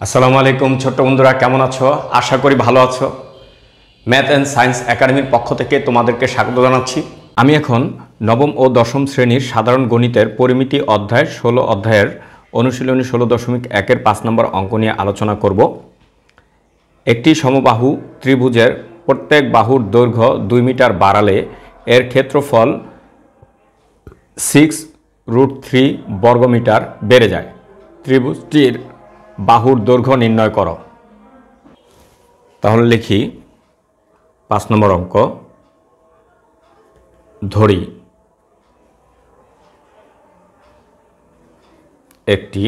আসসালামু আলাইকুম ছোট্ট বন্ধুরা, কেমন আছো? আশা করি ভালো আছো। ম্যাথ অ্যান্ড সায়েন্স একাডেমির পক্ষ থেকে তোমাদেরকে স্বাগত জানাচ্ছি। আমি এখন নবম ও দশম শ্রেণীর সাধারণ গণিতের পরিমিতি অধ্যায় 16 অধ্যায়ের অনুশীলনী 16.1-এর 5 নম্বর অঙ্ক নিয়ে আলোচনা করব। একটি সমবাহু ত্রিভুজের প্রত্যেক বাহুর দৈর্ঘ্য 2 মিটার বাড়ালে এর ক্ষেত্রফল 6√3 বর্গমিটার বেড়ে যায়। ত্রিভুজটির বাহুর দৈর্ঘ্য নির্ণয় করো। তাহলে লিখি 5 নম্বর অঙ্ক। ধরি একটি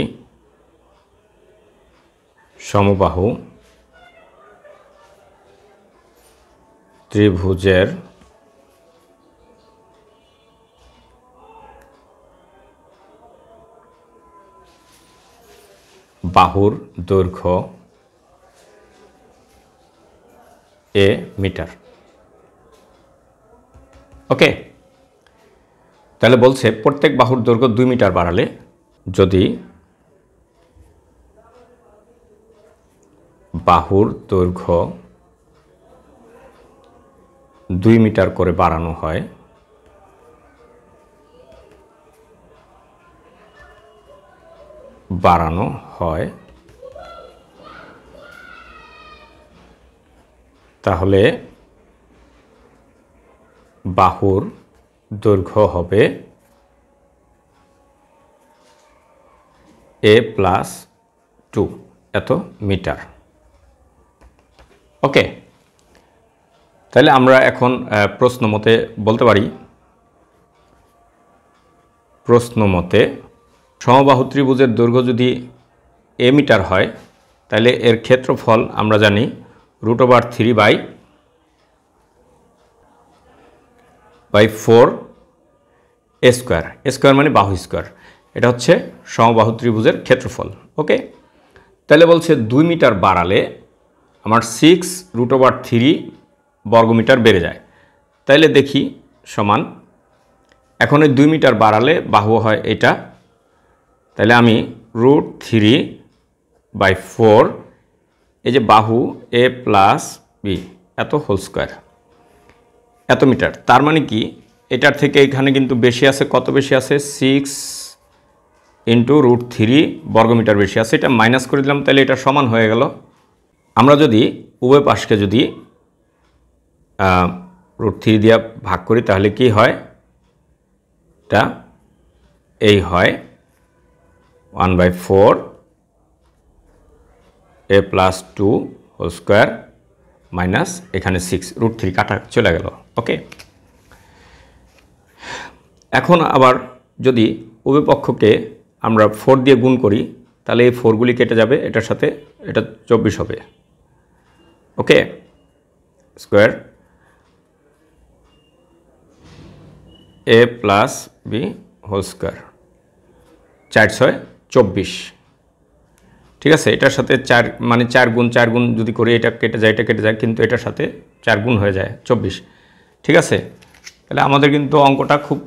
সমবাহু ত্রিভুজের বাহুর দৈর্ঘ্য a মিটার। ওকে, তাহলে বলছে প্রত্যেক বাহুর দৈর্ঘ্য 2 মিটার বাড়ালে, যদি বাহুর দৈর্ঘ্য 2 মিটার করে বাড়ানো হয়, তাহলে বাহুর দৈর্ঘ্য হবে a+2 এত মিটার। ওকে, তাহলে আমরা এখন প্রশ্ন মতে বলতে পারি, প্রশ্ন মতে সমবাহু ত্রিভুজের দৈর্ঘ্য যদি a মিটার হয়, তাহলে এর ক্ষেত্রফল আমরা জানি √3/4 a স্কোয়ার। a স্কোয়ার মানে বাহু স্কোয়ার, এটা হচ্ছে সমবাহু ত্রিভুজের ক্ষেত্রফল। ওকে, তাহলে বলছে 2 মিটার বাড়ালে আমার 6√3 বর্গমিটার বেড়ে যায়। তাইলে দেখি সমান, এখন এই 2 মিটার বাড়ালে বাহু হয় এটা, তাহলে আমি √3/4 এই যে বাহু a+b এত হোল স্কোয়ার এত মিটার। তার মানে কি, এটার থেকে এখানে কিন্তু বেশি আছে। কত বেশি আছে? 6 × √3 বর্গমিটার বেশি আছে। এটা মাইনাস করে দিলাম, তাহলে এটা সমান হয়ে গেল। আমরা যদি উভয় পাশকে যদি √3 দিয়ে ভাগ করি, তাহলে কি হয়? এটা এই হয় 1/4 a+2 হোল স্কোয়ার মাইনাস এখানে 6, √3 কাটা চলে গেল। ওকে, এখন আবার যদি উভয় পক্ষকে আমরা 4 দিয়ে গুণ করি, তাহলে এই 4গুলি কেটে যাবে, এটার সাথে এটা 24 হবে। ওকে, স্কোয়ার a+b হোল স্কোয়ার 4×6 = 24। ঠিক আছে, এটার সাথে 4 মানে 4 গুণ যদি করি, এটা কেটে যায়, এটা কেটে যায়, কিন্তু এটার সাথে 4 গুণ হয়ে যায় 24। ঠিক আছে, তাহলে আমাদের কিন্তু অঙ্কটা খুব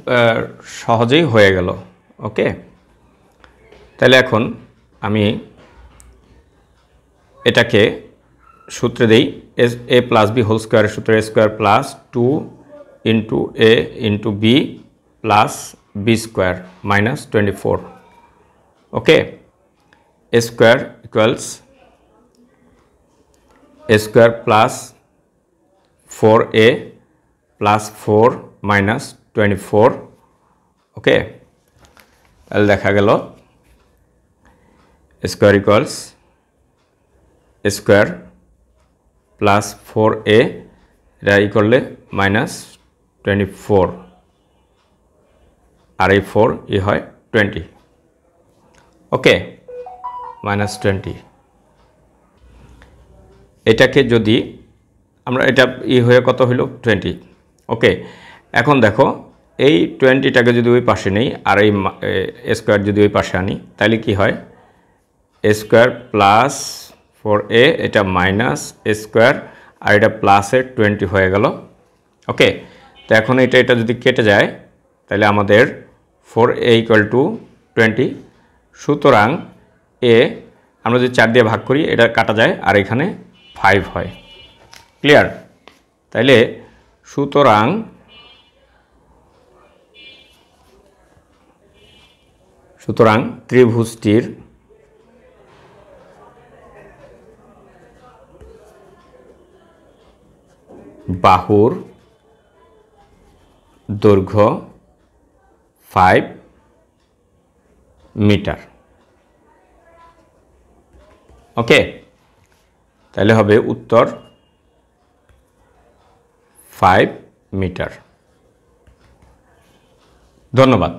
সহজেই হয়ে গেল। ওকে, তাহলে এখন আমি এটাকে সূত্রে দেই, a+b হোল স্কোয়ারের সূত্র a²+2 × a × b + b² - 24। Okay, a² = a² + 4a + 4 - 24। ওকে, তাহলে দেখা গেল a² = a² + 4a, এটা ই করলে -24, আর এই 4 ই হয় 20। ওকে, -20। এটাকে যদি আমরা, এটা ই হয়ে কত হইল? 20। ওকে, এখন দেখো এই 20টাকে যদি ওই পাশে নেই, আর এই a² যদি ওই পাশে আনি, তাহলে কি হয়? a² + 4a, এটা -a², আর এটা প্লাসের 20 হয়ে গেল। ওকে, তো এখন এটা যদি কেটে যায়, তাহলে আমাদের 4a = 20। সুতরাং a আমরা যদি 4 দিয়ে ভাগ করি এটা কাটা যায় আর এখানে 5 হয়। ক্লিয়ার? তাইলে সুতরাং ত্রিভুজটির বাহুর দৈর্ঘ্য 5 মিটার। ওকে, তাহলে হবে উত্তর 5 মিটার। ধন্যবাদ।